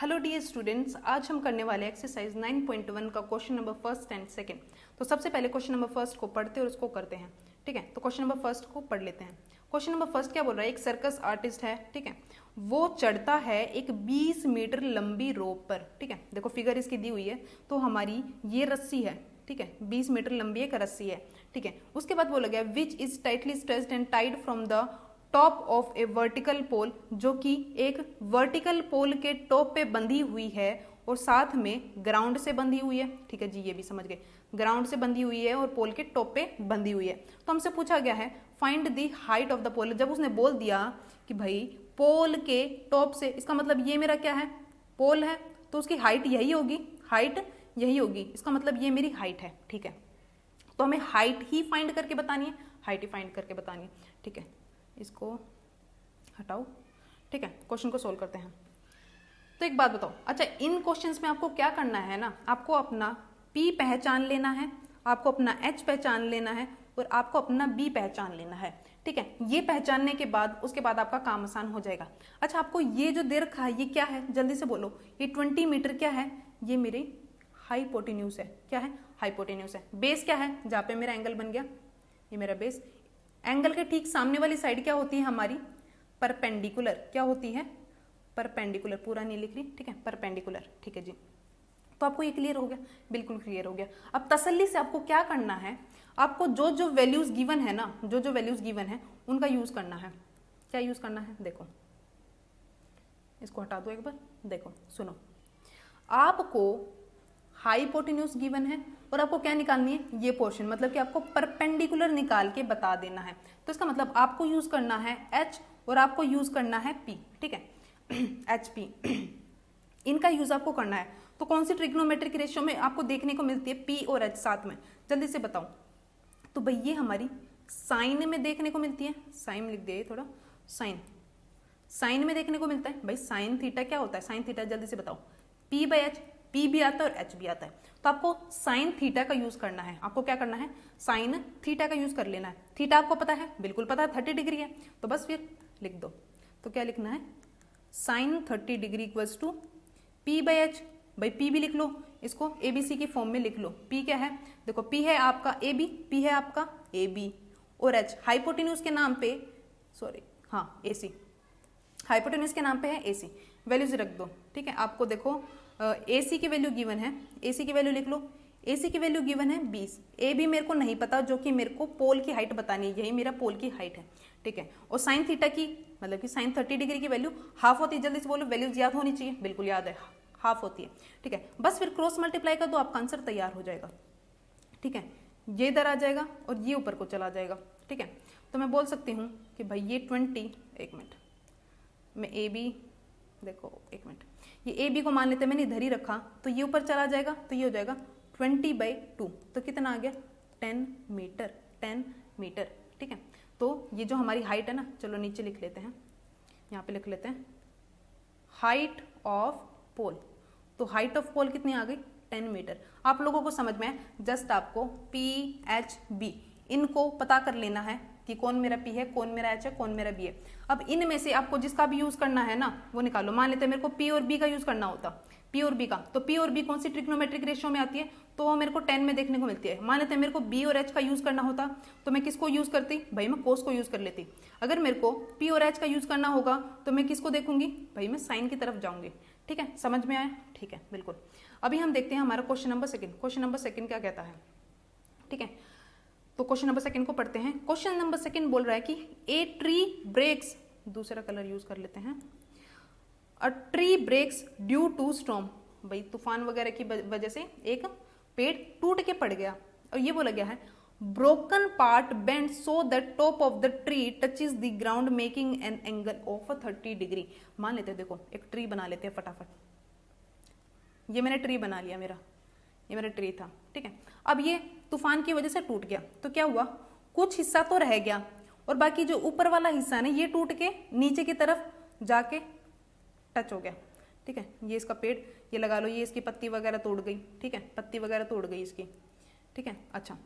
Hello dear students, आज हम करने वाले एक्सरसाइज 9.1 का question number first and second. तो सबसे पहले क्वेश्चन नंबर फर्स्ट को पढ़ते हैं और उसको करते हैं। ठीक है, तो क्वेश्चन नंबर फर्स्ट को पढ़ लेते हैं। क्वेश्चन नंबर फर्स्ट क्या बोल रहा है, एक सर्कस आर्टिस्ट है, ठीक है, वो चढ़ता है एक 20 मीटर लंबी रोप पर। ठीक है, देखो फिगर इसकी दी हुई है, तो हमारी ये रस्सी है, ठीक है, 20 मीटर लंबी एक रस्सी है। ठीक है, उसके बाद बोला गया which is tightly stretched and tied from the top of a vertical pole, जो कि एक वर्टिकल पोल के टॉप पे बंधी हुई है और साथ में ग्राउंड से बंधी हुई है। ठीक है जी, ये भी समझ गए, ग्राउंड से बंधी हुई है और पोल के टॉप पे बंधी हुई है। तो हमसे पूछा गया है find the height of the pole. जब उसने बोल दिया कि भाई पोल के टॉप से, इसका मतलब ये मेरा क्या है, पोल है, तो उसकी हाइट यही होगी, हाइट यही होगी, इसका मतलब ये मेरी हाइट है। ठीक है, तो हमें हाइट ही फाइंड करके बतानी है, हाइट ही फाइंड करके बतानी है। ठीक है, इसको हटाओ। ठीक है, क्वेश्चन को सोल्व करते हैं। तो एक बात बताओ, अच्छा इन क्वेश्चंस में आपको क्या करना है ना, आपको अपना P पहचान लेना है, आपको अपना H पहचान लेना है और आपको अपना B पहचान लेना है। ठीक है, ये पहचानने के बाद उसके बाद आपका काम आसान हो जाएगा। अच्छा, आपको ये जो दे रखा है ये क्या है, जल्दी से बोलो। ये 20 मीटर क्या है, ये मेरी हाइपोटेन्यूज है। क्या है, हाइपोटेन्यूज है। बेस क्या है, जहाँ पे मेरा एंगल बन गया, ये मेरा बेस। एंगल के ठीक सामने वाली साइड क्या होती है हमारी, परपेंडिकुलर। क्या होती है, परपेंडिकुलर। पूरा नहीं लिख रही, ठीक है, परपेंडिकुलर। ठीक है जी, तो आपको ये क्लियर हो गया, बिल्कुल क्लियर हो गया। अब तसल्ली से आपको क्या करना है, आपको जो जो वैल्यूज गिवन है ना, जो जो वैल्यूज गिवन है उनका यूज करना है। क्या यूज करना है, देखो इसको हटा दो एक बार, देखो सुनो, आपको हाइपोटेन्यूज गिवन है और आपको क्या निकालनी है, ये पोर्शन, मतलब कि आपको परपेंडिकुलर निकाल के बता देना है। तो इसका मतलब आपको यूज करना है H और आपको यूज करना है P। ठीक है, HP, इनका यूज आपको करना है। तो कौन सी ट्रिग्नोमेट्रिक रेशियो में आपको देखने को मिलती है P और H साथ में, जल्दी से बताओ। तो भाई ये हमारी साइन में देखने को मिलती है, साइन लिख दिया थोड़ा, साइन, साइन में देखने को मिलता है। भाई साइन थीटा क्या होता है, साइन थीटा जल्दी से बताओ, P/H, P भी आता है और H भी आता है। तो आपको साइन थीटा का यूज करना है, आपको क्या करना है, साइन थीटा का यूज कर लेना है। थीटा आपको पता है, बिल्कुल पता है, 30 डिग्री है, तो बस फिर लिख दो। तो क्या लिखना है, sign 30 degree equals to P/H। भाई P भी लिख लो, इसको ABC की फॉर्म में लिख लो। P क्या है, देखो P है आपका AB, P है आपका AB और H हाइपोटेन्यूज के नाम पे, सॉरी हाँ AC, हाइपोटेन्यूज के नाम पे है AC। वैल्यूज रख दो। ठीक है, आपको देखो AC की वैल्यू गिवन है, AC की वैल्यू लिख लो। AC की वैल्यू गिवन है 20, A भी मेरे को नहीं पता, जो कि मेरे को पोल की हाइट बतानी है, यही मेरा पोल की हाइट है। ठीक है, और साइन थीटा की मतलब कि साइन 30 डिग्री की वैल्यू हाफ होती है। जल्दी से बोलो, वैल्यूज याद होनी चाहिए, बिल्कुल याद है, हाफ होती है। ठीक है, बस फिर क्रॉस मल्टीप्लाई कर दो, आपका आंसर तैयार हो जाएगा। ठीक है, ये इधर आ जाएगा और ये ऊपर को चला जाएगा। ठीक है, तो मैं बोल सकती हूँ कि भाई ये 20, एक मिनट, मैं AB, देखो एक मिनट, ये AB को मान लेते हैं, मैंने इधर ही रखा, तो ये ऊपर चला जाएगा, तो ये हो जाएगा 20/2। तो कितना आ गया, 10 मीटर, 10 मीटर। ठीक है, तो ये जो हमारी हाइट है ना, चलो नीचे लिख लेते हैं, यहाँ पे लिख लेते हैं हाइट ऑफ पोल। तो हाइट ऑफ पोल कितनी आ गई, 10 मीटर। आप लोगों को समझ में है, जस्ट आपको PHB इनको पता कर लेना है कि कौन मेरा P है, कौन मेरा H है, कौन मेरा B है। अब इनमें से आपको जिसका भी यूज करना है ना वो निकालो। मान लेते हैं मेरे को P और B का यूज करना होता, P और B का, तो P और B कौन सी ट्रिग्नोमेट्रिक रेशियो में आती है, तो वो मेरे को 10 में देखने को मिलती है। मान लेते हैं मेरे को B और H का यूज करना होता, तो मैं किसको यूज करती, भाई मैं कोस को यूज कर लेती। अगर मेरे को P और H का यूज करना होगा तो मैं किसको देखूंगी, भाई मैं साइन की तरफ जाऊंगी। ठीक है, समझ में आया, ठीक है, बिल्कुल। अभी हम देखते हैं हमारा question number second. Question number second क्या कहता है, ठीक है, तो क्वेश्चन नंबर सेकंड को पढ़ते हैं। क्वेश्चन नंबर सेकंड बोल रहा है कि ए ट्री ब्रेक्स, दूसरा कलर यूज कर लेते हैं, a tree breaks due to storm. भाई तूफान वगैरह की वजह से एक पेड़ टूट के पड़ गया, और ये बोला गया है broken part bend so the top of the tree touches the ground making an angle of 30 degree. मान लेते हैं, देखो एक ट्री बना लेते हैं फटाफट, ये मैंने ट्री बना लिया, ये मेरा ट्री था। ठीक है, अब ये तूफान की वजह से टूट गया, तो क्या हुआ, कुछ हिस्सा तो रह गया और बाकी जो ऊपर वाला हिस्सा है ना, ये टूट के नीचे की तरफ जाके टच हो गया। ठीक है, ये इसका पेड़, ये लगा लो, ये इसकी पत्ती वगैरह तोड़ गई। ठीक है, पत्ती वगैरह तोड़ गई इसकी। ठीक है, अच्छा,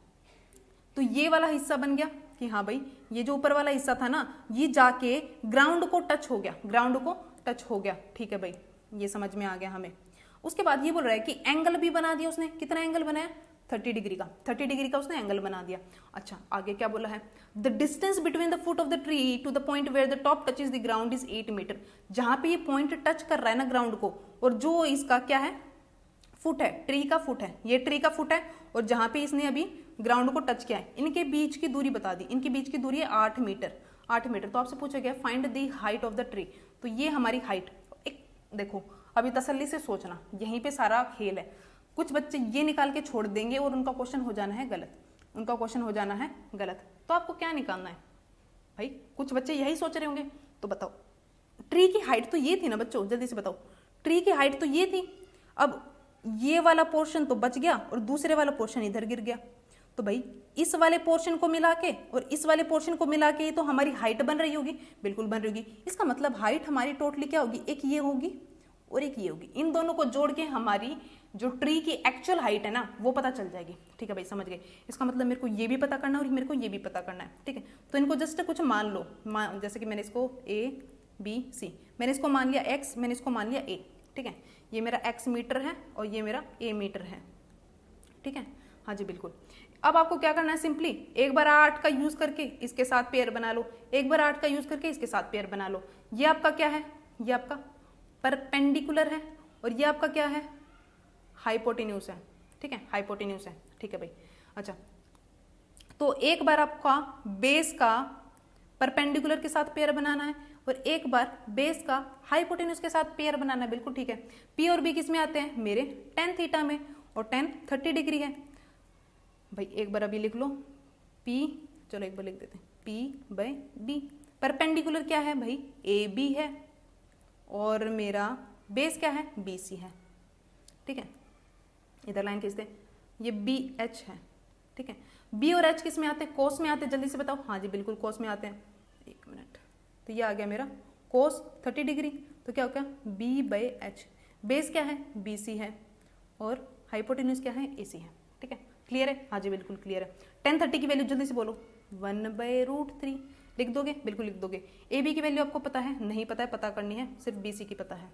तो ये वाला हिस्सा बन गया कि हाँ भाई ये जो ऊपर वाला हिस्सा था ना, ये जाके ग्राउंड को टच हो गया, ग्राउंड को टच हो गया। ठीक है भाई, ये समझ में आ गया हमें। उसके बाद ये बोल रहा है कि एंगल भी बना दिया उसने, कितना एंगल बनाया 30 डिग्री का, 30 डिग्री का उसने एंगल बना दिया। अच्छा आगे क्या बोला है, the distance between the foot of the tree to the point where the top touches the ground is 8 metre. जहां पे ये पॉइंट टच कर रहा है ना ग्राउंड को, और जो इसका क्या है फुट है, ट्री का फुट है, ये ट्री का फुट है, और जहां पे इसने अभी ग्राउंड को टच किया है, इनके बीच की दूरी बता दी, इनके बीच की दूरी है 8 मीटर, 8 मीटर। तो आपसे पूछा गया find the height of the tree, तो ये हमारी हाइट। एक देखो अभी तसल्ली से सोचना, यहीं पे सारा खेल है। कुछ बच्चे ये निकाल के छोड़ देंगे और उनका क्वेश्चन हो जाना है गलत, उनका क्वेश्चन हो जाना है गलत। तो आपको क्या निकालना है भाई, कुछ बच्चे यही सोच रहे होंगे। तो बताओ ट्री की हाइट तो ये थी ना बच्चों, जल्दी से बताओ, ट्री की हाइट तो ये थी। अब ये वाला पोर्शन तो बच गया और दूसरे वाला पोर्शन इधर गिर गया, तो भाई इस वाले पोर्शन को मिला के और इस वाले पोर्शन को मिला के तो हमारी हाइट बन रही होगी, बिल्कुल बन रही होगी। इसका मतलब हाइट हमारी टोटली क्या होगी, एक ये होगी और एक ये होगी। इन दोनों को जोड़ के हमारी जो ट्री की एक्चुअल हाइट है ना वो पता चल जाएगी। ठीक है भाई, समझ गए। इसका मतलब मेरे को ये भी पता करना है और मेरे को ये भी पता करना है। ठीक है, तो इनको जस्ट कुछ मान लो, जैसे कि मैंने इसको ABC, मैंने इसको मान लिया x, मैंने इसको मान लिया a। ठीक है, ये मेरा x मीटर है और ये मेरा a मीटर है। ठीक है, हाँ जी बिल्कुल। अब आपको क्या करना है, सिंपली एक बार 8 का यूज करके इसके साथ पेयर बना लो, एक बार 8 का यूज करके इसके साथ पेयर बना लो। ये आपका क्या है, ये आपका परपेंडिकुलर है और ये आपका क्या है, हाइपोटेन्यूज है। ठीक है, हाइपोटेन्यूज है। ठीक है भाई। अच्छा, तो एक बार आपका बेस का परपेंडिकुलर के साथ पेयर बनाना है और एक बार बेस का हाइपोटेन्यूज के साथ पेयर बनाना है। बिल्कुल ठीक है। P और B किस में आते हैं, मेरे tan थीटा में, और tan 30 डिग्री है भाई। एक बार अभी लिख लो P, चलो एक बार लिख देते हैं P/B। परपेंडिकुलर क्या है भाई, AB है और मेरा बेस क्या है, BC है। ठीक है, इधर लाइन खींचते हैं, ये BH है। ठीक है, B और H किस में आते हैं, कोस में आते हैं। जल्दी से बताओ, हाँ जी बिल्कुल कोस में आते हैं। एक मिनट, तो ये आ गया मेरा कोस 30 डिग्री, तो क्या हो गया B/H। बेस क्या है, BC है और हाइपोटेन्यूज क्या है, AC है। ठीक है, क्लियर है, हाँ जी बिल्कुल क्लियर है। tan 30 की वैल्यू जल्दी से बोलो, 1/√3 लिख दोगे, बिल्कुल लिख दोगे। AB की वैल्यू आपको पता है, नहीं पता है, पता करनी है, सिर्फ BC की पता है।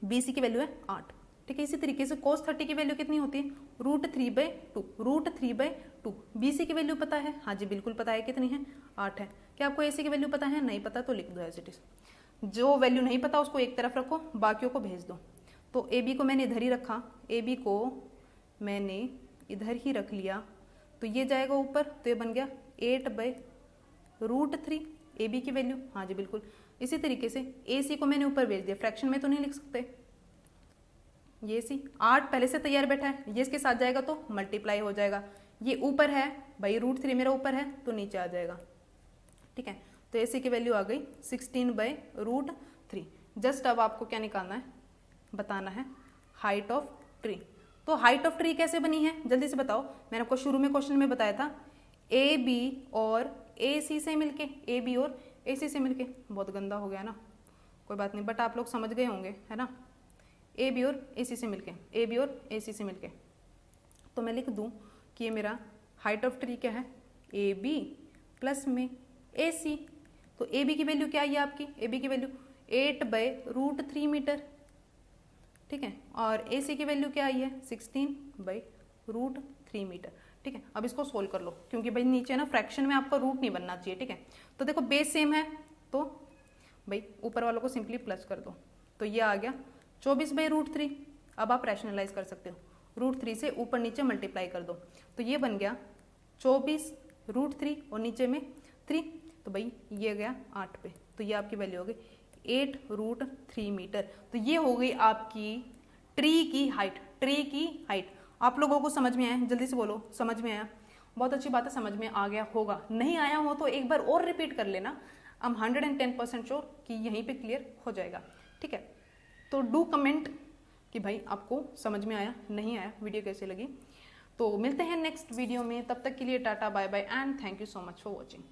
BC की वैल्यू है 8। ठीक है, इसी तरीके से cos 30 की वैल्यू कितनी होती है, √3/2, √3/2। BC की वैल्यू पता है, हाँ जी बिल्कुल पता है, कितनी है, 8 है। क्या आपको AC की वैल्यू पता है, नहीं पता तो लिख दो एज इट इज। जो वैल्यू नहीं पता उसको एक तरफ रखो, बाकियों को भेज दो। तो AB को मैंने इधर ही रखा, AB को मैंने इधर ही रख लिया, तो ये जाएगा ऊपर, तो ये बन गया 8/√3 AB की वैल्यू, हाँ जी बिल्कुल। इसी तरीके से AC को मैंने ऊपर भेज दिया, फ्रैक्शन में तो नहीं लिख सकते, ये AC 8 पहले से तैयार बैठा है, ये इसके साथ जाएगा तो मल्टीप्लाई हो जाएगा। ये ऊपर है भाई, √3 मेरा ऊपर है तो नीचे आ जाएगा। ठीक है, तो AC की वैल्यू आ गई 16/√3। जस्ट अब आपको क्या निकालना है, बताना है हाइट ऑफ ट्री। तो हाइट ऑफ ट्री कैसे बनी है, जल्दी से बताओ। मैंने आपको शुरू में क्वेश्चन में बताया था, AB और AC से मिलके, AB और AC से मिलके, बहुत गंदा हो गया ना, कोई बात नहीं, बट आप लोग समझ गए होंगे, है ना। AB और AC से मिलके, AB और AC से मिलके, तो मैं लिख दूं कि ये मेरा हाइट ऑफ ट्री क्या है, AB प्लस में AC। तो AB की वैल्यू क्या आई है आपकी, AB की वैल्यू 8/√3 मीटर। ठीक है, और AC की वैल्यू क्या आई है, 16/√3 मीटर। ठीक है, अब इसको सोल्व कर लो, क्योंकि भाई नीचे ना फ्रैक्शन में आपका रूट नहीं बनना चाहिए। ठीक है, तो देखो बेस सेम है तो भाई ऊपर वालों को सिंपली प्लस कर दो, तो ये आ गया 24/√3। अब आप रैशनलाइज कर सकते हो, √3 से ऊपर नीचे मल्टीप्लाई कर दो, तो ये बन गया 24√3 और नीचे में 3, तो भाई ये गया 8 पे, तो ये आपकी वैल्यू हो गई 8√3 मीटर। तो ये हो गई आपकी ट्री की हाइट, ट्री की हाइट। आप लोगों को समझ में आया, जल्दी से बोलो, समझ में आया, बहुत अच्छी बात है, समझ में आ गया होगा। नहीं आया हो तो एक बार और रिपीट कर लेना, आई एम 110% श्योर कि यहीं पे क्लियर हो जाएगा। ठीक है, तो डू कमेंट कि भाई आपको समझ में आया, नहीं आया, वीडियो कैसे लगी। तो मिलते हैं नेक्स्ट वीडियो में, तब तक के लिए tata bye bye and thank you so much for watching.